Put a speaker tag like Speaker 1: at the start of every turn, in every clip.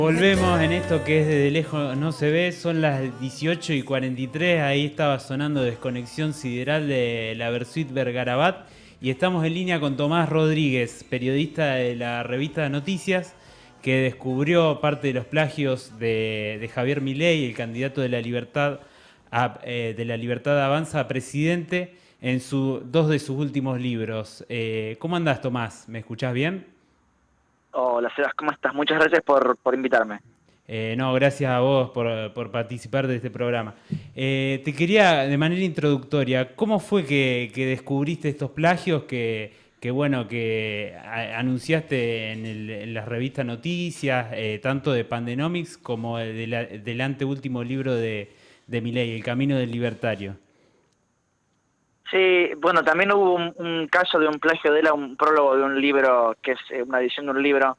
Speaker 1: Volvemos en esto que es desde lejos no se ve, son las 18:43, ahí estaba sonando Desconexión Sideral de la Versuit Vergarabat y estamos en línea con Tomás Rodríguez, periodista de la revista Noticias, que descubrió parte de los plagios de Javier Milei, el candidato de la Libertad, de la Libertad Avanza a presidente, en dos de sus últimos libros. ¿Cómo andás, Tomás? ¿Me escuchás bien?
Speaker 2: Hola, Sebas, ¿cómo estás? Muchas gracias por invitarme.
Speaker 1: No, gracias a vos por participar de este programa. Te quería, de manera introductoria, ¿cómo fue que descubriste estos plagios que anunciaste en la revista Noticias, tanto de Pandenomics como del anteúltimo libro de Milei, El Camino del Libertario?
Speaker 2: Sí, bueno, también hubo un caso de un plagio de él a un prólogo de un libro, que es una edición de un libro,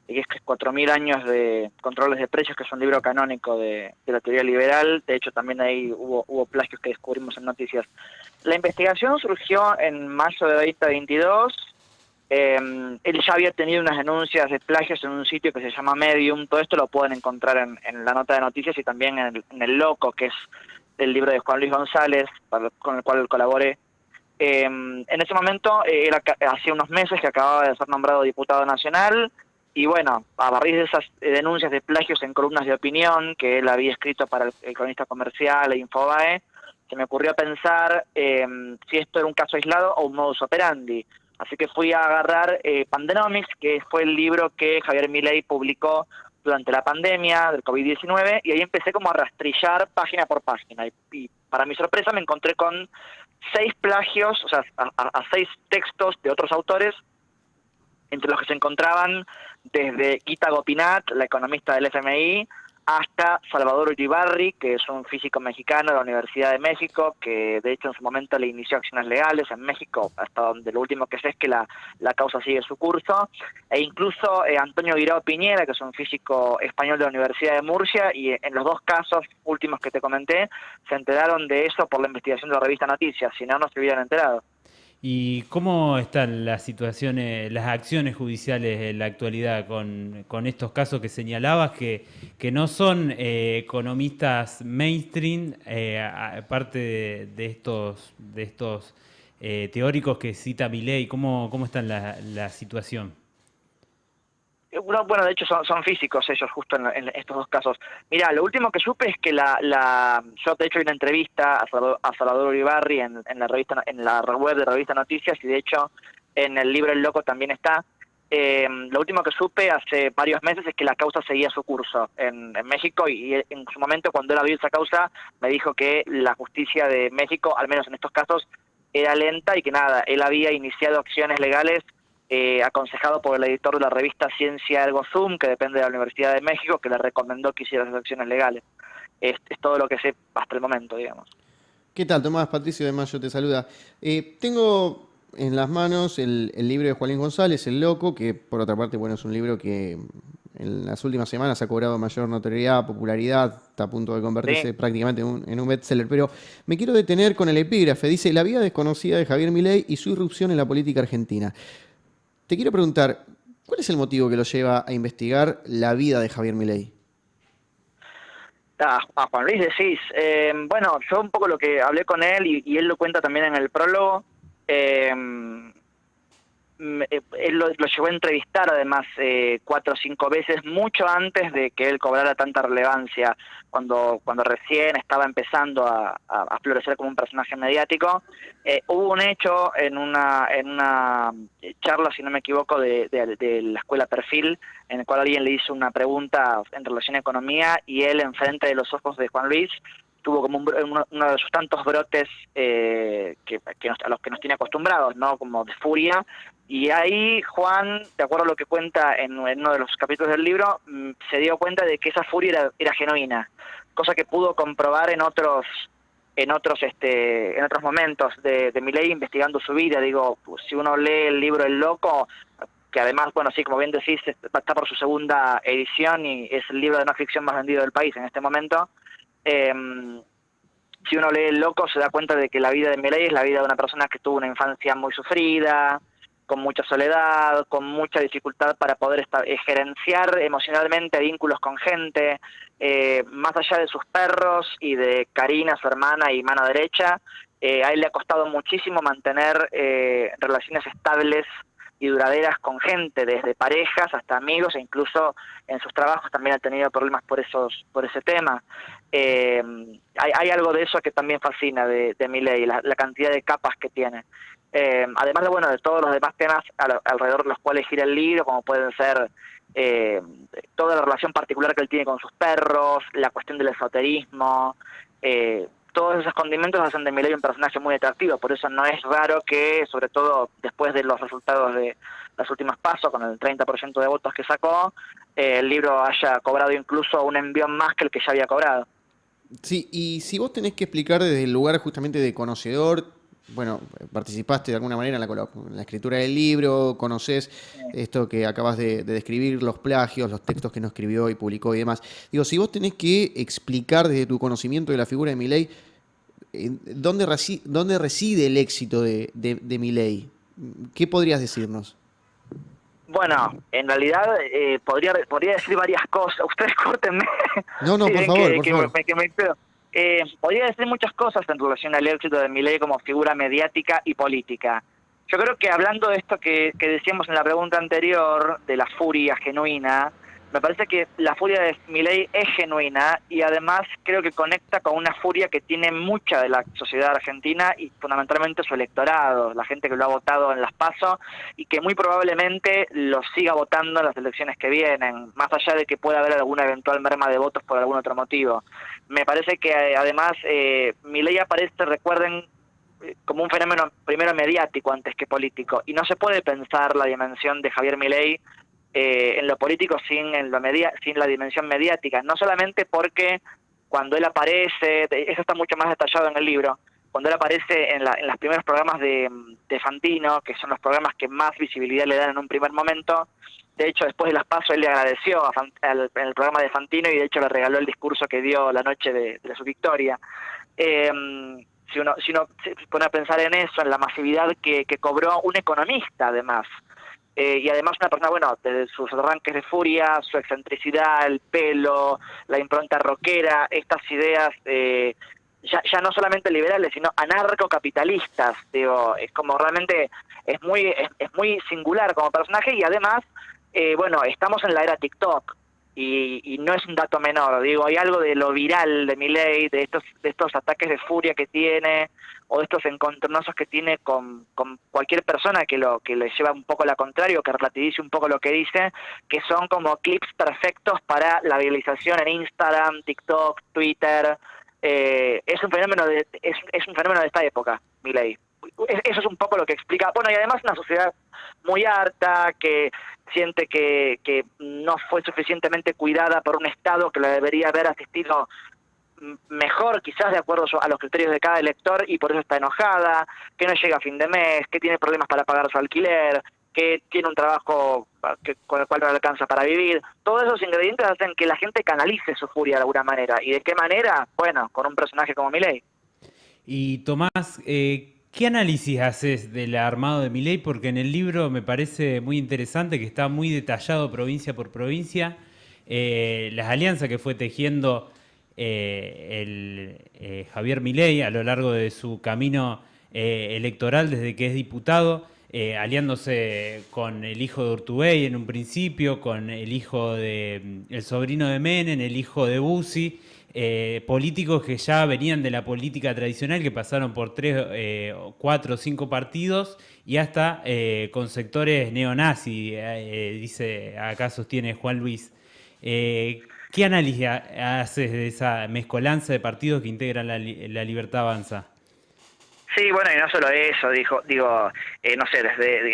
Speaker 2: que es 4.000 años de controles de precios, que es un libro canónico de la teoría liberal. De hecho, también ahí hubo plagios que descubrimos en Noticias. La investigación surgió en mayo de 2022. Él ya había tenido unas denuncias de plagios en un sitio que se llama Medium. Todo esto lo pueden encontrar en la nota de Noticias y también en el Loco, que es el libro de Juan Luis González, con el cual colaboré. En ese momento, hacía unos meses que acababa de ser nombrado diputado nacional, y bueno, a raíz de esas denuncias de plagios en columnas de opinión que él había escrito para el Cronista Comercial e Infobae, se me ocurrió pensar si esto era un caso aislado o un modus operandi. Así que fui a agarrar Pandenomics, que fue el libro que Javier Milei publicó durante la pandemia del COVID-19, y ahí empecé como a rastrillar página por página. Y para mi sorpresa me encontré con 6 plagios, o sea, a 6 textos de otros autores, entre los que se encontraban desde Gita Gopinath, la economista del FMI, hasta Salvador Uribarri, que es un físico mexicano de la Universidad de México, que de hecho en su momento le inició acciones legales en México, hasta donde lo último que sé es que la causa sigue su curso, e incluso Antonio Guirao Piñera, que es un físico español de la Universidad de Murcia, y en los dos casos últimos que te comenté, se enteraron de eso por la investigación de la revista Noticias, si no, no se hubieran enterado.
Speaker 1: ¿Y cómo están las situaciones, las acciones judiciales en la actualidad con estos casos que señalabas que no son economistas mainstream, aparte de estos teóricos que cita Milei? ¿Cómo está la situación?
Speaker 2: Bueno, de hecho son físicos ellos justo en estos dos casos. Mira, lo último que supe es que yo de hecho hay una entrevista a Salvador Uribarri en la revista, en la web de Revista Noticias, y de hecho en el libro El Loco también está. Lo último que supe hace varios meses es que la causa seguía su curso en México, y en su momento, cuando él abrió esa causa, me dijo que la justicia de México, al menos en estos casos, era lenta, y que nada, él había iniciado acciones legales aconsejado por el editor de la revista Ciencia Ergo Zoom, que depende de la Universidad de México, que le recomendó que hiciera esas acciones legales. Es todo lo que sé hasta el momento, digamos.
Speaker 3: ¿Qué tal, Tomás? Patricio de Mayo te saluda. Tengo en las manos el libro de Juan Luis González, El Loco, que por otra parte, bueno, es un libro que en las últimas semanas ha cobrado mayor notoriedad, popularidad, está a punto de
Speaker 2: Sí.
Speaker 3: convertirse prácticamente en un bestseller. Pero me quiero detener con el epígrafe. Dice, la vida desconocida de Javier Milei y su irrupción en la política argentina. Te quiero preguntar, ¿cuál es el motivo que lo lleva a investigar la vida de Javier Milei?
Speaker 2: A Juan Luis decís, bueno, yo un poco lo que hablé con él, y él lo cuenta también en el prólogo. eh, Él lo llevó a entrevistar además 4 o 5 veces, mucho antes de que él cobrara tanta relevancia, cuando recién estaba empezando a florecer como un personaje mediático. Hubo un hecho en una charla, si no me equivoco, de la escuela Perfil, en el cual alguien le hizo una pregunta en relación a economía, y él, enfrente de los ojos de Juan Luis, tuvo como uno de sus tantos brotes a los que nos tiene acostumbrados, ¿no? Como de furia. Y ahí Juan, de acuerdo a lo que cuenta en uno de los capítulos del libro, se dio cuenta de que esa furia era genuina, cosa que pudo comprobar en otros momentos de Milei investigando su vida. Digo, pues, si uno lee el libro El Loco, que además, bueno, sí, como bien decís, está por su segunda edición y es el libro de no ficción más vendido del país en este momento. eh, si uno lee El Loco, se da cuenta de que la vida de Milei es la vida de una persona que tuvo una infancia muy sufrida, con mucha soledad, con mucha dificultad para poder gerenciar emocionalmente vínculos con gente, más allá de sus perros y de Karina, su hermana y mano derecha. A él le ha costado muchísimo mantener relaciones estables y duraderas con gente, desde parejas hasta amigos, e incluso en sus trabajos también ha tenido problemas por ese tema. Hay algo de eso que también fascina de Milei, la cantidad de capas que tiene. Además de todos los demás temas alrededor de los cuales gira el libro, como pueden ser toda la relación particular que él tiene con sus perros, la cuestión del esoterismo, todos esos condimentos hacen de Milei un personaje muy atractivo. Por eso no es raro que, sobre todo después de los resultados de las últimas PASO, con el 30% de votos que sacó, el libro haya cobrado incluso un envión más que el que ya había cobrado.
Speaker 3: Sí, y si vos tenés que explicar desde el lugar justamente de conocedor, bueno, participaste de alguna manera en la escritura del libro, conocés esto que acabas de describir, los plagios, los textos que no escribió y publicó y demás. Digo, si vos tenés que explicar desde tu conocimiento de la figura de Milei, ¿dónde reside el éxito de Milei? ¿Qué podrías decirnos?
Speaker 2: Bueno, en realidad podría decir varias cosas. Ustedes córtenme.
Speaker 3: No,
Speaker 2: Si
Speaker 3: por
Speaker 2: ven
Speaker 3: favor, por favor.
Speaker 2: que me excedo. Podría decir muchas cosas en relación al éxito de Milei como figura mediática y política. Yo creo que hablando de esto que decíamos en la pregunta anterior, de la furia genuina, me parece que la furia de Milei es genuina y además creo que conecta con una furia que tiene mucha de la sociedad argentina y fundamentalmente su electorado, la gente que lo ha votado en las PASO y que muy probablemente lo siga votando en las elecciones que vienen, más allá de que pueda haber alguna eventual merma de votos por algún otro motivo. Me parece que además Milei aparece, recuerden, como un fenómeno primero mediático antes que político, y no se puede pensar la dimensión de Javier Milei en lo político sin la dimensión mediática, no solamente porque cuando él aparece, eso está mucho más detallado en el libro, cuando él aparece en los primeros programas de Fantino, que son los programas que más visibilidad le dan en un primer momento. De hecho, después de las PASO, él le agradeció en el programa de Fantino y de hecho le regaló el discurso que dio la noche de su victoria. Si uno se pone a pensar en eso, en la masividad que cobró un economista además, y además una persona, desde sus arranques de furia, su excentricidad, el pelo, la impronta rockera, estas ideas ya no solamente liberales, sino anarcocapitalistas, digo, es como realmente es muy singular como personaje y además, estamos en la era TikTok. Y no es un dato menor, digo, hay algo de lo viral de Milei, de estos ataques de furia que tiene, o de estos encontronazos que tiene con cualquier persona que le lleva un poco la contraria, o que relativice un poco lo que dice, que son como clips perfectos para la viralización en Instagram, TikTok, Twitter. Es un fenómeno de esta época, Milei. Eso es un poco lo que explica. Bueno, y además una sociedad muy harta, que siente que no fue suficientemente cuidada por un Estado que la debería haber asistido mejor, quizás de acuerdo a los criterios de cada elector, y por eso está enojada, que no llega a fin de mes, que tiene problemas para pagar su alquiler, que tiene un trabajo con el cual no le alcanza para vivir. Todos esos ingredientes hacen que la gente canalice su furia de alguna manera. ¿Y de qué manera? Bueno, con un personaje como Milei.
Speaker 1: Y Tomás, ¿qué análisis haces del armado de Milei? Porque en el libro me parece muy interesante que está muy detallado provincia por provincia, las alianzas que fue tejiendo Javier Milei a lo largo de su camino electoral desde que es diputado, aliándose con el hijo de Urtubey en un principio, con el hijo el sobrino de Menem, el hijo de Bussi. Políticos que ya venían de la política tradicional, que pasaron por 3, 4 o 5 partidos y hasta con sectores neonazis, dice, acá sostiene Juan Luis. ¿Qué análisis haces de esa mezcolanza de partidos que integran la Libertad Avanza?
Speaker 2: Sí, bueno, y no solo eso, no sé,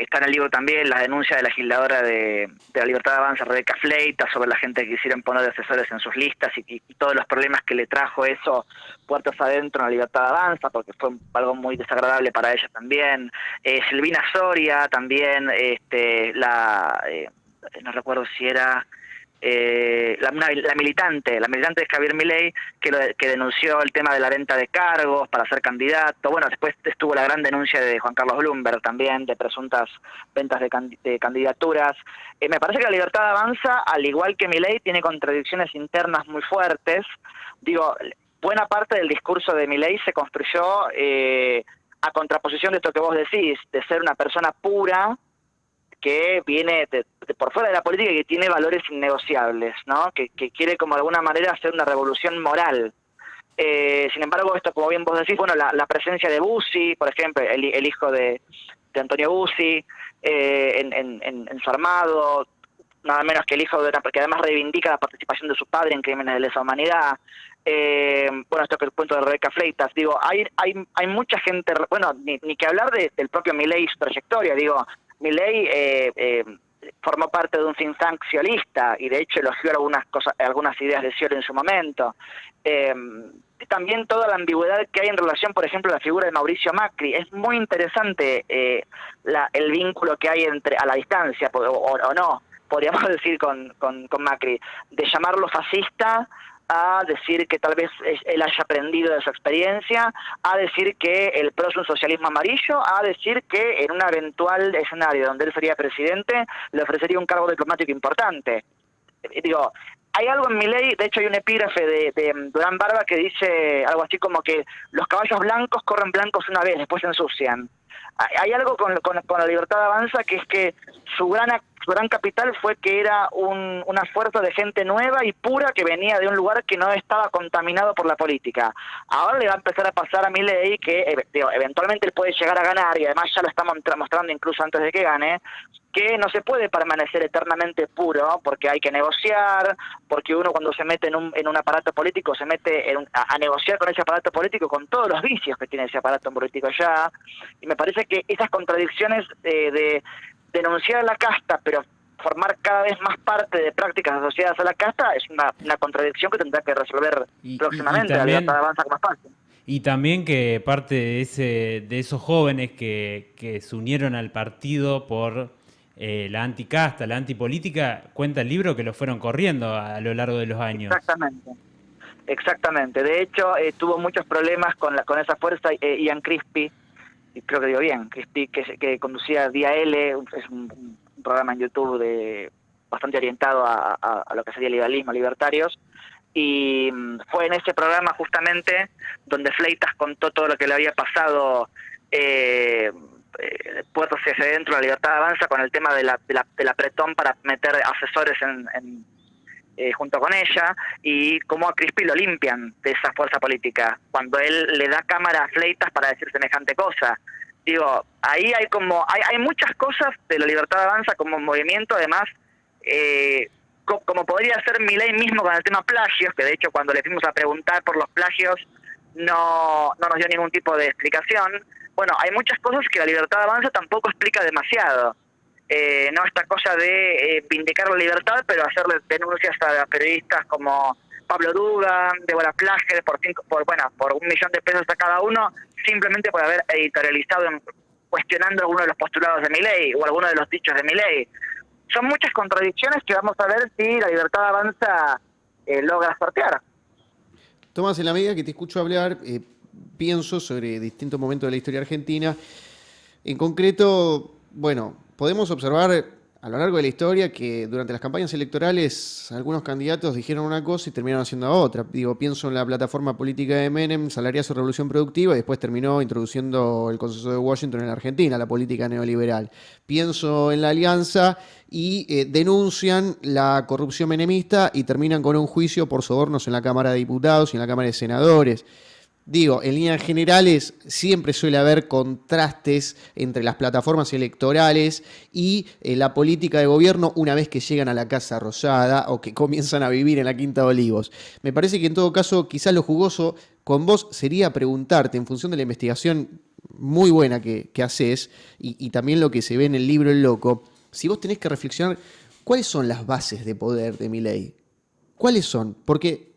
Speaker 2: está en el libro también la denuncia de la legisladora de la Libertad Avanza, Rebeca Fleitas, sobre la gente que quisieron poner de asesores en sus listas y todos los problemas que le trajo eso puertas adentro en la Libertad Avanza, porque fue algo muy desagradable para ella también. Silvina Soria también, no recuerdo si era la militante de Javier Milei, que denunció el tema de la venta de cargos para ser candidato. Bueno, después estuvo la gran denuncia de Juan Carlos Bloomberg también, de presuntas ventas de candidaturas. Me parece que la Libertad Avanza, al igual que Milei, tiene contradicciones internas muy fuertes. Digo, buena parte del discurso de Milei se construyó a contraposición de esto que vos decís, de ser una persona pura, que viene de por fuera de la política y que tiene valores innegociables, ¿no? Que quiere como de alguna manera hacer una revolución moral. Sin embargo, esto, como bien vos decís, bueno, la presencia de Bussi, por ejemplo, el hijo de Antonio Bussi, en su armado, nada menos que el hijo de que además reivindica la participación de su padre en crímenes de lesa humanidad. Bueno, esto que el cuento de Rebeca Fleitas, digo, hay mucha gente, bueno, ni que hablar del propio Milei y su trayectoria, digo, Milei formó parte de un think tank sciolista y de hecho elogió algunas ideas de Scioli en su momento. También toda la ambigüedad que hay en relación, por ejemplo, a la figura de Mauricio Macri. Es muy interesante el vínculo que hay a la distancia, o no, podríamos decir con Macri, de llamarlo fascista, a decir que tal vez él haya aprendido de su experiencia, a decir que el PRO es un socialismo amarillo, a decir que en un eventual escenario donde él sería presidente le ofrecería un cargo diplomático importante. Digo, hay algo en Milei, de hecho hay un epígrafe de Durán Barba que dice algo así como que los caballos blancos corren blancos una vez, después se ensucian. Hay algo con la Libertad Avanza, que es que su gran capital fue que era una fuerza de gente nueva y pura que venía de un lugar que no estaba contaminado por la política. Ahora le va a empezar a pasar a Milei que eventualmente él puede llegar a ganar, y además ya lo está mostrando incluso antes de que gane, que no se puede permanecer eternamente puro, porque hay que negociar, porque uno cuando se mete en un aparato político se mete a negociar con ese aparato político con todos los vicios que tiene ese aparato político ya, y me parece que esas contradicciones de denunciar a la casta, pero formar cada vez más parte de prácticas asociadas a la casta, es una contradicción que tendrá que resolver próximamente.
Speaker 1: Y también,
Speaker 2: la Libertad Avanza como espacio.
Speaker 1: Y también que parte de esos jóvenes que se unieron al partido por la anticasta, la antipolítica, cuenta el libro que lo fueron corriendo a lo largo de los años.
Speaker 2: Exactamente. De hecho, tuvo muchos problemas con esa fuerza. Ian Crispy, y creo que digo bien, Crispy, que conducía Día L, es un programa en YouTube bastante orientado a lo que sería liberalismo, libertarios, y fue en ese programa justamente donde Fleitas contó todo lo que le había pasado puertas hacia adentro de la Libertad Avanza con el tema del apretón para meter asesores junto con ella, y cómo a Crispy lo limpian de esa fuerza política cuando él le da cámara a Fleitas para decir semejante cosa. Digo, ahí hay muchas cosas de la Libertad Avanza como movimiento, además, como podría ser Milei mismo con el tema plagios, que de hecho cuando le fuimos a preguntar por los plagios no nos dio ningún tipo de explicación. Bueno, hay muchas cosas que la Libertad Avanza tampoco explica demasiado. No esta cosa de vindicar la libertad, pero hacerle denuncias a periodistas como Pablo Dugan, Débora Plager, por $1 millón a cada uno, simplemente por haber editorializado cuestionando alguno de los postulados de Milei o alguno de los dichos de Milei. Son muchas contradicciones que vamos a ver si la Libertad Avanza logra sortear.
Speaker 3: Tomás, en la medida que te escucho hablar, pienso sobre distintos momentos de la historia argentina. En concreto, bueno, podemos observar a lo largo de la historia que durante las campañas electorales algunos candidatos dijeron una cosa y terminaron haciendo otra. Pienso en la plataforma política de Menem, Salariazo, Revolución Productiva, y después terminó introduciendo el Consenso de Washington en la Argentina, la política neoliberal. Pienso en la Alianza y denuncian la corrupción menemista y terminan con un juicio por sobornos en la Cámara de Diputados y en la Cámara de Senadores. En líneas generales siempre suele haber contrastes entre las plataformas electorales y la política de gobierno una vez que llegan a la Casa Rosada o que comienzan a vivir en la Quinta de Olivos. Me parece que en todo caso quizás lo jugoso con vos sería preguntarte, en función de la investigación muy buena que haces y también lo que se ve en el libro El Loco, si vos tenés que reflexionar, ¿cuáles son las bases de poder de Milei? ¿Cuáles son? Porque,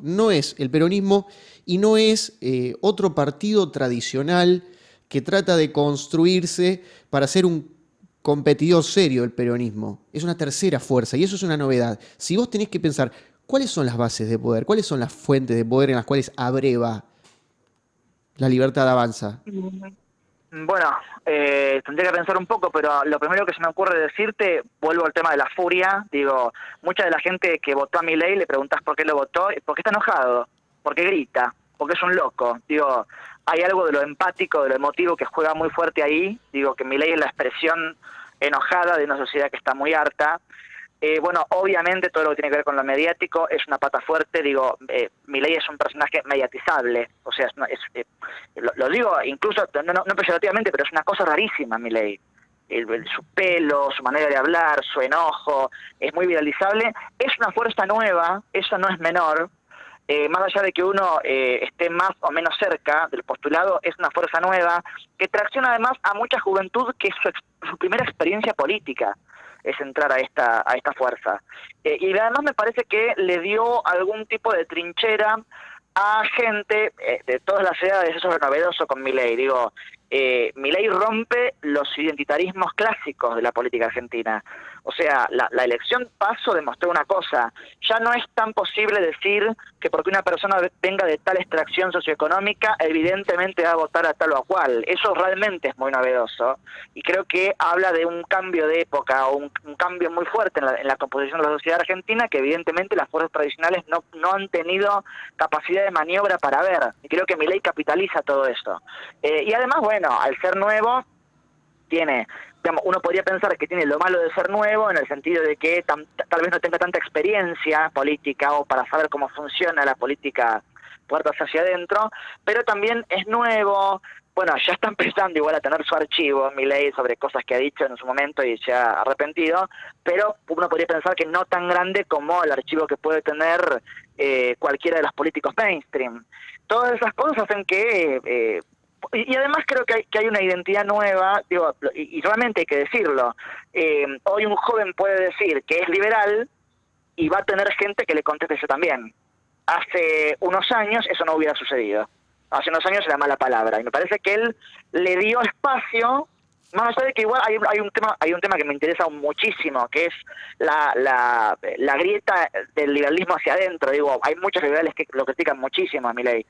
Speaker 3: no es el peronismo y no es otro partido tradicional que trata de construirse para ser un competidor serio el peronismo. Es una tercera fuerza y eso es una novedad. Si vos tenés que pensar, ¿cuáles son las bases de poder? ¿Cuáles son las fuentes de poder en las cuales abreva la Libertad Avanza?
Speaker 2: Bueno, tendría que pensar un poco, pero lo primero que se me ocurre decirte, vuelvo al tema de la furia. Digo, mucha de la gente que votó a Milei le preguntás por qué lo votó, porque está enojado, porque grita, porque es un loco. Digo, hay algo de lo empático, de lo emotivo que juega muy fuerte ahí. Digo, que Milei es la expresión enojada de una sociedad que está muy harta. Bueno, obviamente todo lo que tiene que ver con lo mediático es una pata fuerte. Digo, Milei es un personaje mediatizable, o sea, lo digo incluso no peyorativamente, pero es una cosa rarísima Milei. Su pelo, su manera de hablar, su enojo, es muy viralizable. Es una fuerza nueva, eso no es menor. Más allá de que uno esté más o menos cerca del postulado, es una fuerza nueva que tracciona además a mucha juventud que es su primera experiencia política es entrar a esta fuerza. Y además me parece que le dio algún tipo de trinchera a gente de todas las edades. Eso es lo novedoso con Milei. Digo, Milei rompe los identitarismos clásicos de la política argentina. O sea, la elección paso demostró una cosa: ya no es tan posible decir que porque una persona venga de tal extracción socioeconómica, evidentemente va a votar a tal o a cual. Eso realmente es muy novedoso, y creo que habla de un cambio de época, o un cambio muy fuerte en la composición de la sociedad argentina, que evidentemente las fuerzas tradicionales no han tenido capacidad de maniobra para ver, y creo que Milei capitaliza todo esto. Y además, bueno, al ser nuevo, tiene, digamos, uno podría pensar que tiene lo malo de ser nuevo, en el sentido de que tal vez no tenga tanta experiencia política o para saber cómo funciona la política puertas hacia adentro, pero también es nuevo. Bueno, ya está empezando igual a tener su archivo, Milei, sobre cosas que ha dicho en su momento y se ha arrepentido, pero uno podría pensar que no tan grande como el archivo que puede tener cualquiera de los políticos mainstream. Todas esas cosas hacen que... y además creo que hay una identidad nueva, digo, y realmente hay que decirlo. Hoy un joven puede decir que es liberal y va a tener gente que le conteste eso también. Hace unos años eso no hubiera sucedido. Hace unos años era mala palabra, y me parece que él le dio espacio, más allá de que igual hay un tema que me interesa muchísimo, que es la grieta del liberalismo hacia adentro. Digo, hay muchos liberales que lo critican muchísimo a Milei,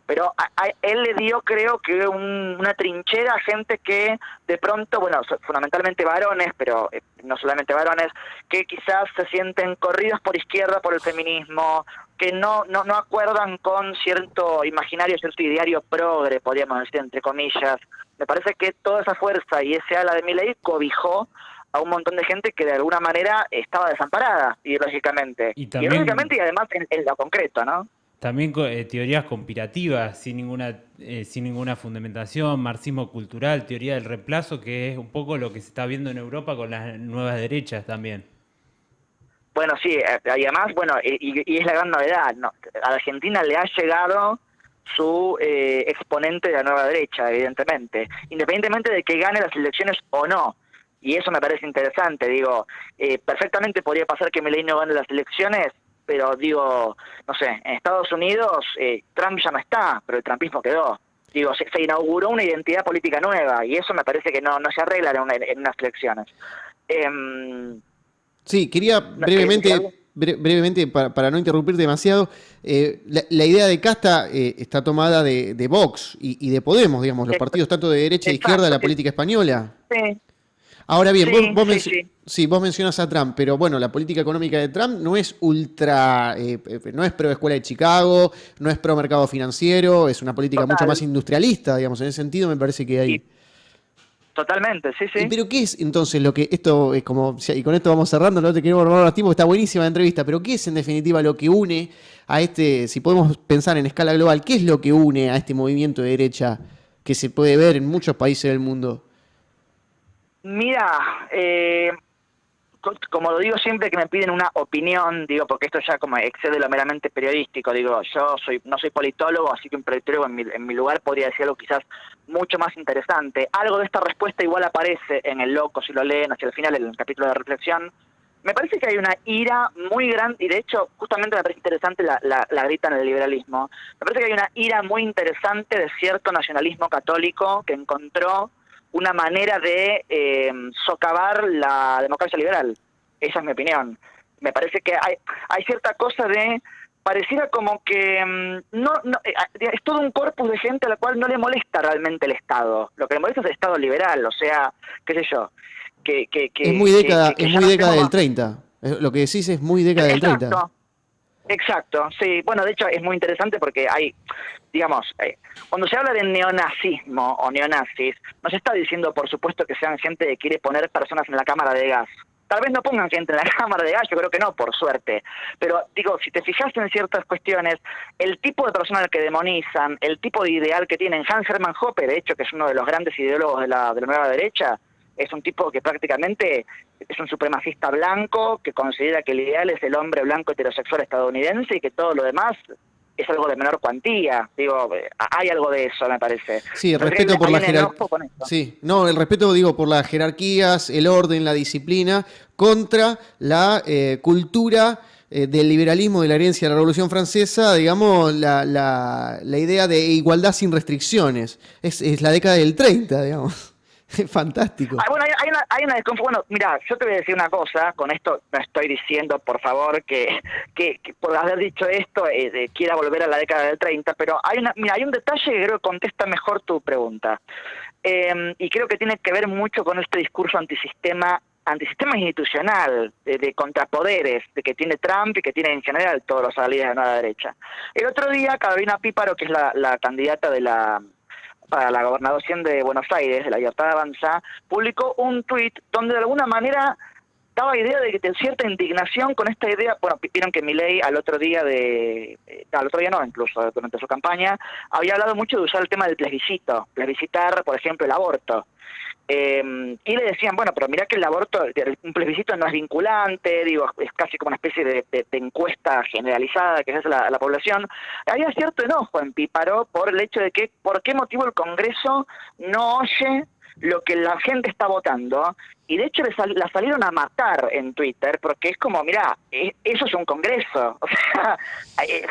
Speaker 2: pero él le dio, creo que una trinchera a gente que de pronto, bueno, fundamentalmente varones, pero no solamente varones, que quizás se sienten corridos por izquierda por el feminismo, que no acuerdan con cierto imaginario, cierto ideario progre, podríamos decir, entre comillas. Me parece que toda esa fuerza y ese ala de Milei cobijó a un montón de gente que de alguna manera estaba desamparada ideológicamente. Ideológicamente y además en lo concreto, ¿no?
Speaker 1: También teorías conspirativas sin ninguna fundamentación, marxismo cultural, teoría del reemplazo, que es un poco lo que se está viendo en Europa con las nuevas derechas también.
Speaker 2: Bueno, sí, y además, bueno, y es la gran novedad, ¿no? A Argentina le ha llegado su exponente de la nueva derecha, evidentemente, independientemente de que gane las elecciones o no. Y eso me parece interesante. Digo, perfectamente podría pasar que Milei no gane las elecciones, pero digo, no sé, en Estados Unidos Trump ya no está, pero el trumpismo quedó. Digo, se inauguró una identidad política nueva, y eso me parece que no se arregla en unas elecciones.
Speaker 3: Sí, quería brevemente para no interrumpir demasiado, la idea de casta está tomada de Vox y de Podemos, digamos, los partidos tanto de derecha e izquierda de la política española.
Speaker 2: Sí.
Speaker 3: Ahora bien,
Speaker 2: Sí,
Speaker 3: sí, vos mencionas a Trump, pero bueno, la política económica de Trump no es no es pro escuela de Chicago, no es pro mercado financiero, es una política mucho más industrialista, digamos, en ese sentido me parece que hay...
Speaker 2: Totalmente, sí, sí.
Speaker 3: Pero ¿qué es entonces lo que esto es como, y con esto vamos cerrando, no te queremos robar más tiempo, está buenísima la entrevista, pero qué es en definitiva lo que une a si podemos pensar en escala global, qué es lo que une a este movimiento de derecha que se puede ver en muchos países del mundo?
Speaker 2: Mira, como lo digo siempre que me piden una opinión, digo, porque esto ya como excede lo meramente periodístico, digo, yo no soy politólogo, así que un politólogo en mi lugar podría decir algo quizás mucho más interesante. Algo de esta respuesta igual aparece en El Loco, si lo leen hacia el final, en el capítulo de reflexión. Me parece que hay una ira muy grande, y de hecho justamente me parece interesante la grita en el liberalismo. Me parece que hay una ira muy interesante de cierto nacionalismo católico que encontró una manera de socavar la democracia liberal. Esa es mi opinión. Me parece que hay cierta cosa de... Pareciera como que es todo un corpus de gente a la cual no le molesta realmente el Estado. Lo que le molesta es el Estado liberal, o sea, qué sé yo.
Speaker 3: Es muy década del 30. Lo que decís es muy década del 30.
Speaker 2: Exacto, sí. Bueno, de hecho es muy interesante porque hay, digamos, cuando se habla de neonazismo o neonazis, no se está diciendo, por supuesto, que sean gente que quiere poner personas en la cámara de gas. Tal vez no pongan gente en la cámara de gas, yo creo que no, por suerte. Pero, digo, si te fijas en ciertas cuestiones, el tipo de persona al que demonizan, el tipo de ideal que tienen, Hans Hermann Hoppe, de hecho, que es uno de los grandes ideólogos de la nueva derecha, es un tipo que prácticamente es un supremacista blanco, que considera que el ideal es el hombre blanco heterosexual estadounidense y que todo lo demás es algo de menor cuantía. Digo, hay algo de eso, me parece.
Speaker 3: Sí, el respeto por la jerarquía. Sí, no, el respeto, digo, por las jerarquías, el orden, la disciplina, contra la cultura del liberalismo, de la herencia de la Revolución Francesa, digamos, la idea de igualdad sin restricciones. Es la década del 30, digamos. Es fantástico.
Speaker 2: Bueno, hay una desconfianza. Bueno, mira, yo te voy a decir una cosa, con esto no estoy diciendo, por favor, que por haber dicho esto quiera volver a la década del 30, pero hay un detalle que creo que contesta mejor tu pregunta. Y creo que tiene que ver mucho con este discurso antisistema institucional, de contrapoderes, de que tiene Trump y que tiene en general todos los líderes de la nueva derecha. El otro día, Carolina Píparo, que es la candidata para la gobernación de Buenos Aires, de la Libertad Avanza, publicó un tuit donde de alguna manera daba idea de cierta indignación con esta idea. Bueno, vieron que Milei al otro día no, incluso durante su campaña, había hablado mucho de usar el tema del plebiscito, plebiscitar, por ejemplo, el aborto. Y le decían, bueno, pero mirá que el aborto, un plebiscito no es vinculante, digo, es casi como una especie de encuesta generalizada que se hace a la población. Había cierto enojo en Píparo por el hecho de que, ¿por qué motivo el Congreso no oye lo que la gente está votando? Y de hecho la salieron a matar en Twitter, porque es como, mirá, eso es un Congreso, o sea,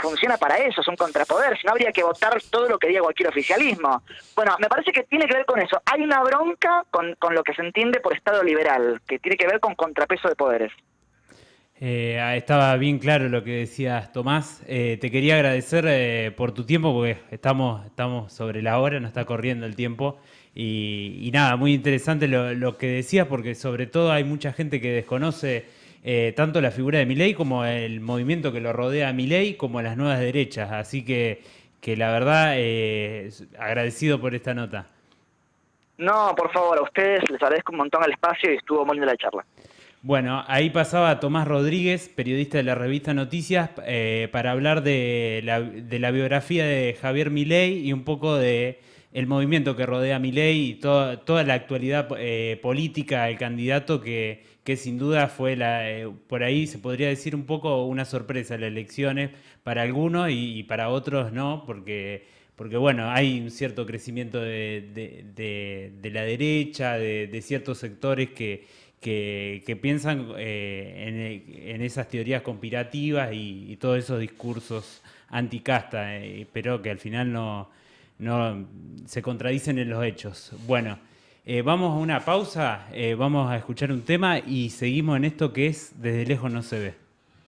Speaker 2: funciona para eso, es un contrapoder, si no habría que votar todo lo que diga cualquier oficialismo. Bueno, me parece que tiene que ver con eso. Hay una bronca con lo que se entiende por Estado liberal, que tiene que ver con contrapeso de poderes.
Speaker 1: Estaba bien claro lo que decías, Tomás. Te quería agradecer por tu tiempo, porque estamos sobre la hora, nos está corriendo el tiempo. Y nada, muy interesante lo que decías, porque sobre todo hay mucha gente que desconoce tanto la figura de Milei como el movimiento que lo rodea a Milei, como las nuevas derechas. Así que la verdad, agradecido por esta nota.
Speaker 2: No, por favor, a ustedes les agradezco un montón el espacio y estuvo muy linda la charla.
Speaker 1: Bueno, ahí pasaba Tomás Rodríguez, periodista de la revista Noticias, para hablar de la biografía de Javier Milei y un poco de el movimiento que rodea a Milei y toda la actualidad política del candidato que sin duda fue por ahí se podría decir un poco una sorpresa en las elecciones para algunos y para otros no, porque bueno, hay un cierto crecimiento de la derecha, de ciertos sectores que piensan en esas teorías conspirativas y todos esos discursos anticasta, pero que al final no se contradicen en los hechos. Bueno, vamos a una pausa, vamos a escuchar un tema y seguimos en esto que es Desde lejos no se ve.